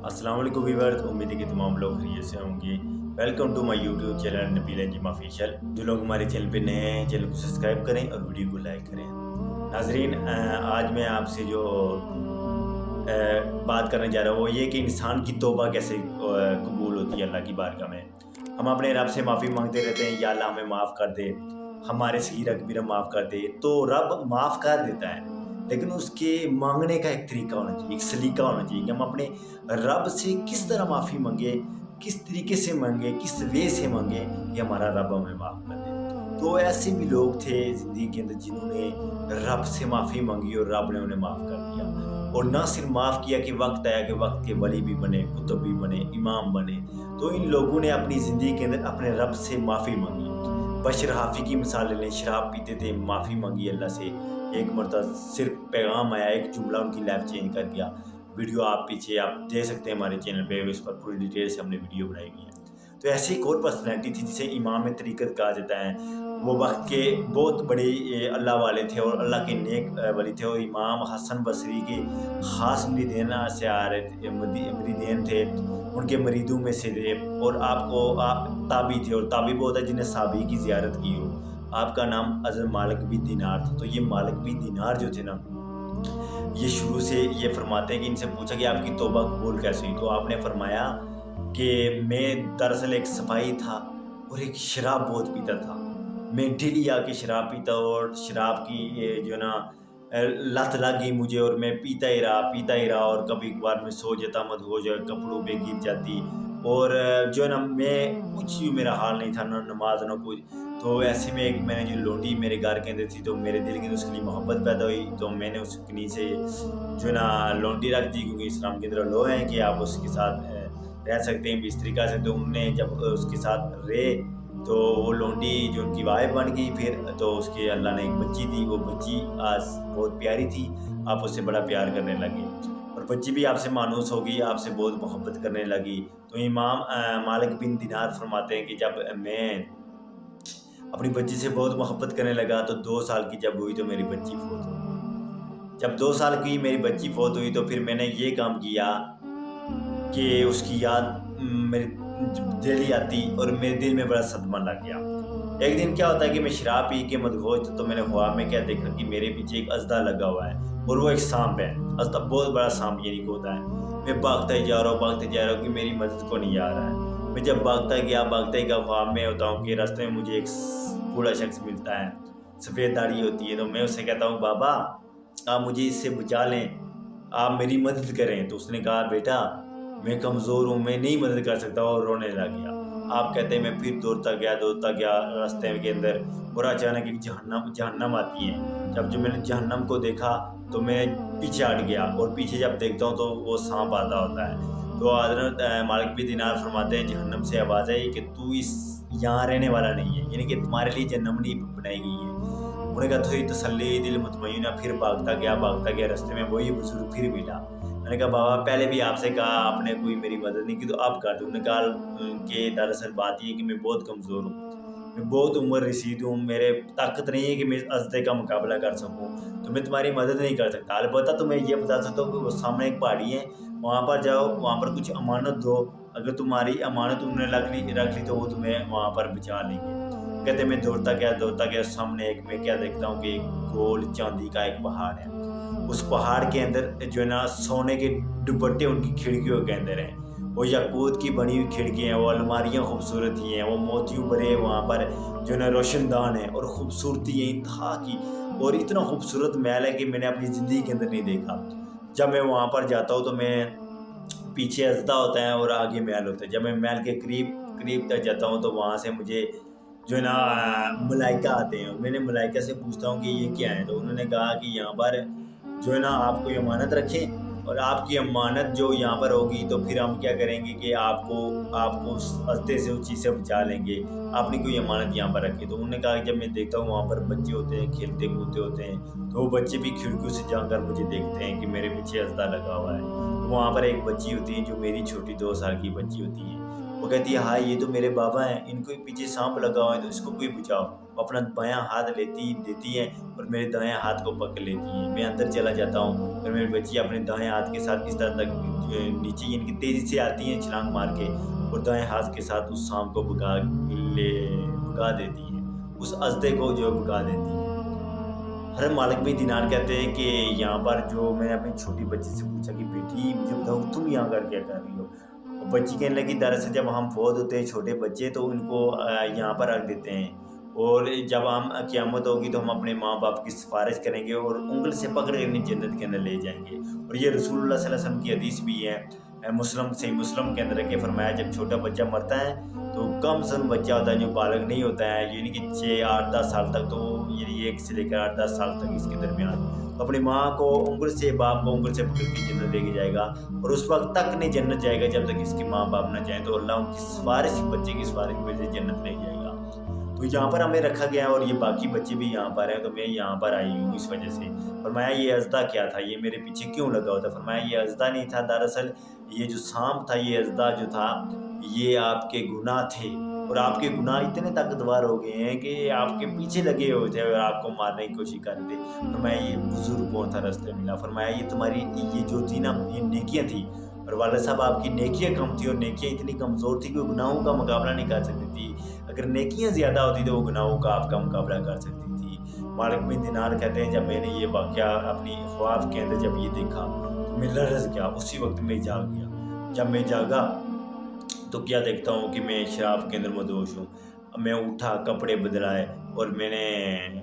अस्सलाम वालेकुम व्यूअर्स, उम्मीद है कि तमाम लोग खैरियत से होंगे। Welcome to my YouTube channel Nabeel Anjum official. जो लोग हमारे चैनल पे नए हैं, चैनल को सब्सक्राइब करें और वीडियो को लाइक करें। नाजरीन, आज मैं आपसे जो बात करने जा रहा हूँ वो ये कि इंसान की तौबा कैसे कबूल होती है अल्लाह की बारगाह में। हम अपने रब से माफ़ी मांगते रहते हैं, या अल्लाह हमें माफ़ कर दे, हमारे सगीरा कबीरा माफ़ कर दे, तो रब माफ़ कर देता है। लेकिन उसके मांगने का एक तरीका होना चाहिए, एक सलीका होना चाहिए कि हम अपने रब से किस तरह माफ़ी मांगे, किस तरीके से मांगे, किस वे से मांगे कि हमारा रब हमें माफ़ कर दे। तो ऐसे भी लोग थे ज़िंदगी के अंदर जिन्होंने रब से माफ़ी मांगी और रब ने उन्हें माफ़ कर दिया। और ना सिर्फ माफ़ किया कि वक्त आया कि वक्त के वली भी बने, कुतुब भी बने, इमाम बने। तो इन लोगों ने अपनी ज़िंदगी के अंदर अपने रब से माफ़ी मांगी। बशर हाफी की मिसाल ले लें, शराब पीते थे, माफ़ी मांगी अल्लाह से। एक मरतबा सिर्फ पैगाम आया, एक जुमला उनकी लाइफ चेंज कर गया। वीडियो आप पीछे आप देख सकते हैं हमारे चैनल पे, इस पर पूरी डिटेल से हमने वीडियो बनाई हुई है। तो ऐसी एक और पर्सनैलिटी थी जिसे इमाम तरीक़त कहा जाता है। वो वक्त के बहुत बड़े अल्लाह वाले थे और अल्लाह के नेक वली थे, और इमाम हसन बसरी के ख़ास मुरीदीन से आ रहे थे, मुरीदीन थे, उनके मरीदों में से थे। और आप ताबी थे, और ताबी वो होता है जिन्हें साबी की ज़ियारत की हो। आपका नाम हज़रत मालिक बिन दीनार था। तो ये मालिक बिन दीनार जो थे ना, ये शुरू से ये फरमाते हैं कि इनसे पूछा कि आपकी तौबा कबूल कैसे हुई। तो आपने फरमाया कि मैं दरअसल एक सिपाही था और एक शराब बहुत पीता था। मैं डेली आके शराब पीता, और शराब की ये जो ना लत लग गई मुझे, और मैं पीता ही रहा, और कभी कभार मैं सो जाता, मदहोश कपड़ों पे गिर जाती, और जो है ना मैं कुछ मेरा हाल नहीं था, ना नमाज ना कुछ। तो ऐसे में एक मैंने जो लोंडी मेरे घर के अंदर थी, तो मेरे दिल के अंदर उसके लिए मोहब्बत पैदा हुई। तो मैंने उसके से जो है ना लोंडी रख दी, क्योंकि इस्लाम के अंदर लो है कि आप उसके साथ रह सकते हैं, बिस्तरी कर सकते हैं। उन्होंने जब उसके साथ रहे तो वो लोंडी जो उनकी वाइफ बन गई। फिर तो उसके अल्लाह ने एक बच्ची दी। वो बच्ची आज बहुत प्यारी थी, आप उससे बड़ा प्यार करने लगे, और बच्ची भी आपसे मानूस हो गई, आपसे बहुत मोहब्बत करने लगी। तो इमाम मालिक बिन दीनार फरमाते हैं कि जब मैं अपनी बच्ची से बहुत मोहब्बत करने लगा, तो 2 साल की जब हुई तो मेरी बच्ची फोत हो गई। जब 2 साल की मेरी बच्ची फोत हुई, तो फिर मैंने ये काम किया कि उसकी याद मेरे दिल ही आती, और मेरे दिल में बड़ा सदमा लग गया। एक दिन क्या होता है कि मैं शराब पी के मदहोश था, तो मैंने ख्वाब में क्या देखा कि मेरे पीछे एक अजदा लगा हुआ है, और वो एक सांप है। अजदा बहुत बड़ा सांप यानी कि होता है। मैं भागता ही जा रहा हूँ कि मेरी मदद को नहीं आ रहा है। मैं जब भागता ही गया, ख्वाब में होता हूँ कि रास्ते में मुझे एक बूढ़ा शख्स मिलता है, सफ़ेद दाढ़ी होती है। तो मैं उससे कहता हूँ, बाबा आप मुझे इससे बचा लें, आप मेरी मदद करें। तो उसने कहा, बेटा मैं कमज़ोर हूँ, मैं नहीं मदद कर सकता, और रोने लग गया। आप कहते हैं मैं फिर दौड़ता गया रास्ते के अंदर, और अचानक एक जहन्नम आती है। जब मैंने जहन्नम को देखा तो मैं पीछे हट गया, और पीछे जब देखता हूँ तो वो सांप आता होता है। तो हज़रत मालिक बिन दीनार फरमाते हैं, जहन्नम से आवाज़ आई कि तू यहाँ रहने वाला नहीं है, यानी कि तुम्हारे लिए जहन्नम नहीं बनाई गई है। उन्होंने कहा थोड़ी तसल्ली, दिल मुतमईन। फिर भागता गया, रास्ते में वही बुजुर्ग फिर मिला। मैंने कहा, बाबा पहले भी आपसे कहा, आपने कोई मेरी मदद नहीं की, तो अब कर दो। उन्होंने कहा कि दरअसल बात ये है कि मैं बहुत कमज़ोर हूँ, मैं बहुत उम्र रसीद हूँ, मेरे ताकत नहीं है कि मैं अजदे का मुकाबला कर सकूँ, तो मैं तुम्हारी मदद नहीं कर सकता। अलबत्ता तुम्हें ये बता सकता हूँ कि वो सामने एक पहाड़ी है, वहाँ पर जाओ, वहाँ पर कुछ अमानत दो, अगर तुम्हारी अमानत उन्होंने रख ली तो वो तुम्हें वहाँ पर बचा लेंगे। कहते मैं दौड़ता गया, सामने एक मैं क्या देखता हूँ कि एक गोल चांदी का एक पहाड़ है। उस पहाड़ के अंदर जो है ना सोने के दुपट्टे उनकी खिड़कियों के अंदर हैं, वो याकूत की बनी हुई खिड़कियाँ हैं, वो अलमारियाँ खूबसूरत ही हैं, वो मोतियों भरे वहाँ पर जो है ना रोशनदान है, और ख़ूबसूरती है इंतहा की, और इतना खूबसूरत महल है कि मैंने अपनी ज़िंदगी के अंदर नहीं देखा। जब मैं वहाँ पर जाता हूँ तो मैं पीछे अजदा होता है और आगे महल होता है। जब मैं महल के करीब तक जाता हूँ तो वहाँ से मुझे जो है ना मलाइका आते हैं, और मैंने मलाइका से पूछता हूँ कि ये क्या है। तो उन्होंने कहा कि यहाँ पर जो है ना आप कोई अमानत रखें, और आपकी अमानत जो यहाँ पर होगी तो फिर हम क्या करेंगे कि आपको उस अजदे से, उस चीज़ से बचा लेंगे, आपने कोई अमानत यहाँ पर रखी। तो उन्होंने कहा कि जब मैं देखता हूँ वहाँ पर बच्चे होते हैं, खेलते कूदते होते हैं, तो वो बच्चे भी खिड़कियों से जाकर मुझे देखते हैं कि मेरे पीछे अजदा लगा हुआ है। तो वहाँ पर एक बच्ची होती है जो मेरी छोटी 2 साल की बच्ची होती है, وہ کہتی ہے ہاں یہ تو میرے بابا ہیں، ان کو پیچھے سانپ لگا ہوا ہے تو اس کو کوئی بچاؤ۔ وہ اپنا بایاں ہاتھ دیتی ہے اور میرے دائیں ہاتھ کو پکڑ لیتی ہے۔ میں اندر چلا جاتا ہوں اور میری بچی اپنے دائیں ہاتھ کے ساتھ اس طرح تک نیچے ان کی تیزی سے آتی ہیں چھلانگ مار کے، اور دائیں ہاتھ کے ساتھ اس سانپ کو بھگا دیتی ہے، اس اژدھے کو جو بھگا دیتی ہے۔ حضرت مالک بن دینار کہتے ہیں کہ یہاں پر جو میں نے اپنی چھوٹی بچی سے پوچھا کہ بیٹی مجھے بتاؤ تم یہاں کر کیا کر رہی ہو؟ اور بچی کہنے لگی دراصل جب ہم فوت ہوتے ہیں چھوٹے بچے تو ان کو یہاں پر رکھ دیتے ہیں، اور جب ہم قیامت ہوگی تو ہم اپنے ماں باپ کی سفارش کریں گے اور انگل سے پکڑ کر انہیں جنت کے اندر لے جائیں گے۔ اور یہ رسول اللہ صلی اللہ علیہ وسلم کی حدیث بھی ہے، صحیح مسلم کے اندر کہ فرمایا جب چھوٹا بچہ مرتا ہے تو کم سن بچہ ہوتا ہے جو بالغ نہیں ہوتا ہے، یعنی کہ 6 8 10 سال تک، تو یعنی 1 سے لے کر 8 10 سال تک اس کے درمیان اپنی ماں کو انگل سے باپ کو انگل سے پکڑ کے جنت لے کے جائے گا، اور اس وقت تک نہیں جنت جائے گا جب تک اس کی ماں باپ نہ جائیں، تو اللہ ان کی سفارش بچے کی سفارش کی وجہ سے جنت لے جائے گا۔ تو یہاں پر ہمیں رکھا گیا اور یہ باقی بچے بھی یہاں پر ہیں، تو میں یہاں پر آئی ہوں اس وجہ سے۔ فرمایا یہ اژدھا کیا تھا، یہ میرے پیچھے کیوں لگا ہوا تھا؟ فرمایا یہ اژدھا نہیں تھا، دراصل یہ جو سانپ تھا، یہ اژدھا جو تھا یہ آپ کے گناہ تھے، اور آپ کے گناہ اتنے طاقتور ہو گئے ہیں کہ آپ کے پیچھے لگے ہوئے تھے اور آپ کو مارنے کی کوشش کر رہے تھے۔ فرمایا یہ بزرگ کون تھا راستے ملا؟ فرمایا یہ تمہاری یہ جو تھی نا یہ نیکیاں تھیں، اور والد صاحب آپ کی نیکیاں کم تھی اور نیکیاں اتنی کمزور تھی کہ وہ گناہوں کا مقابلہ نہیں کر سکتی تھی، اگر نیکیاں زیادہ ہوتی تو وہ گناہوں کا آپ کا مقابلہ کر سکتی تھی۔ مالک بن دینار کہتے ہیں جب میں نے یہ واقعہ اپنی خواب کے اندر جب یہ دیکھا تو میں لرز گیا، اسی وقت میں جاگ گیا۔ جب میں جاگا تو کیا دیکھتا ہوں کہ میں شراب کے اندر مدہوش ہوں۔ میں اٹھا، کپڑے بدلائے، اور میں نے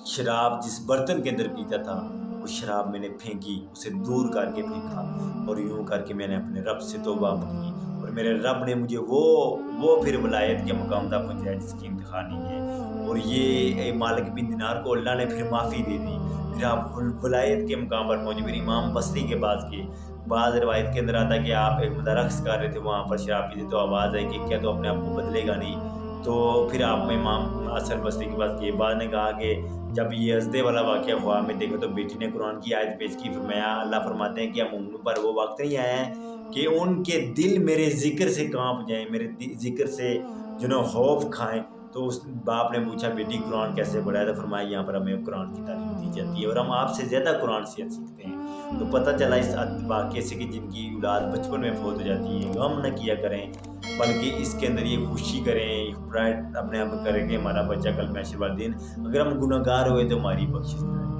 شراب جس برتن کے اندر پیتا تھا وہ شراب میں نے پھینکی، اسے دور کر کے پھینکا، اور یوں کر کے میں نے اپنے رب سے توبہ مانگی، اور میرے رب نے مجھے وہ پھر ولایت کے مقام تک پہنچایا جس کی انتہا نہیں ہے، اور یہ مالک بن دینار کو اللہ نے پھر معافی دے دی، پھر آپ ولایت کے مقام پر پہنچے۔ پھر امام بصری کے پاس گئے، بعض روایت کے اندر آتا ہے کہ آپ ایک رقص کر رہے تھے وہاں پر شراب پیتے، تو آواز آئی کہ کیا تو اپنے آپ کو بدلے گا نہیں؟ تو پھر آپ میں امام حسن بصری کے پاس گئے، بعد نے کہا کہ جب یہ اژدھے والا واقعہ خواب میں دیکھا تو بیٹی نے قرآن کی آیت پیش کی، فرمایا اللہ فرماتے ہیں کہ مومنوں پر وہ وقت نہیں آیا ہے کہ ان کے دل میرے ذکر سے کانپ جائیں، میرے ذکر سے جنہوں خوف کھائیں۔ تو اس باپ نے پوچھا بیٹی قرآن کیسے پڑھا ہے؟ تو فرمایا یہاں پر ہمیں قرآن کی تعلیم دی جاتی ہے اور ہم آپ سے زیادہ قرآن سے سیکھتے ہیں۔ تو پتہ چلا اس واقعے سے کہ جن کی اولاد بچپن میں فوت ہو جاتی ہے غم نہ کیا کریں، بلکہ اس کے اندر یہ خوشی کریں، پرائڈ اپنے آپ کریں کہ ہمارا بچہ کل محشر والے دن اگر ہم گناہ گار ہوئے تو ہماری بخشش کریں۔